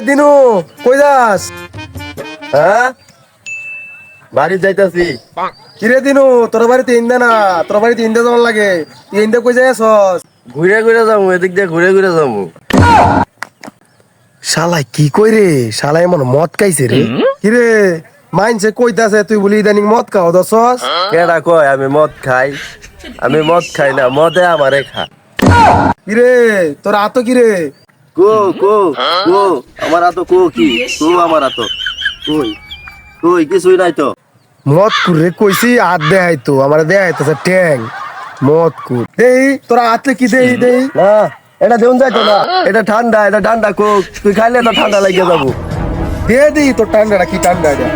দিনু কই যাস? হ্যাঁ বাড়ি যাইতাছি। কিরে দিনু তোর বাড়িতে ইন্দা না, তোর বাড়িতে ইন্দা যাওয়ার লাগে, তুই ইন্দা কই যাইছস? ঘুরে ঘুরে যাবো, এদিক দিয়ে ঘুরে ঘুরে যাবো। শালাই কি কই রে? শালাই এমন মদ খাইছে রে। কিরে মাইনছে কইতাছে তুই বলি ইদানিং মদ খাও দছস? কেডা কয় আমি মদ খাই? আমি মদ খাই না, মদে আমারে খা। কিরে তোর আতো কিরে? কো কো কো আমার আতো কো কি কো আমার আতো কই কই কিছুই নাই তো। মদ কুরে কইছি হাত দেখাই তো আমার দেখাইতেছে ট্যাং মদ কুর দেই তোরা হাতে কি দেই দেই না এটা দেউন যাইতো না, এটা ঠান্ডা, এটা ঠান্ডা কোক, তুই খাইলে তো ঠান্ডা লাগিয়ে যাবো। দে দেই তোর ঠান্ডাটা কি ঠান্ডা এটা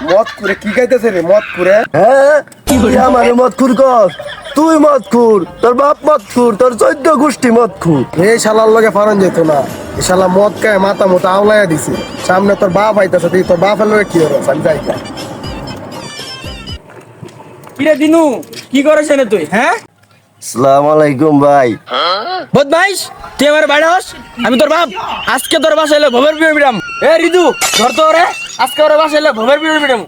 মদ কুরে কি খাইতেছে রে মদ কুরে? হ্যাঁ তুই আমার মদ খুর কর, তুই মদ খুর, তোর বাপ মদ খুর, তোর 14 গোষ্ঠী মদ খুর। এই শালার লগে ফারন যেত না, এই শালা মদ খায় মাথা মতো আওলাইয়া দিছে, সামনে তোর বাপ আইতাছে তুই তোর বাপের লগে কি হলো আমি যাই না। কিরে দিনু কি করেছ না তুই? হ্যাঁ আসসালামু আলাইকুম ভাই। বদমাইশ, তুই আমার বাইরে হস, আমি তোর বাপ। আজকে তোর বাসা এলে ভবের বিয়ে বিরাম। এ রিদু ধর তো রে, আজকে ওর বাসা এলে ভবের বিয়ে বিরাম।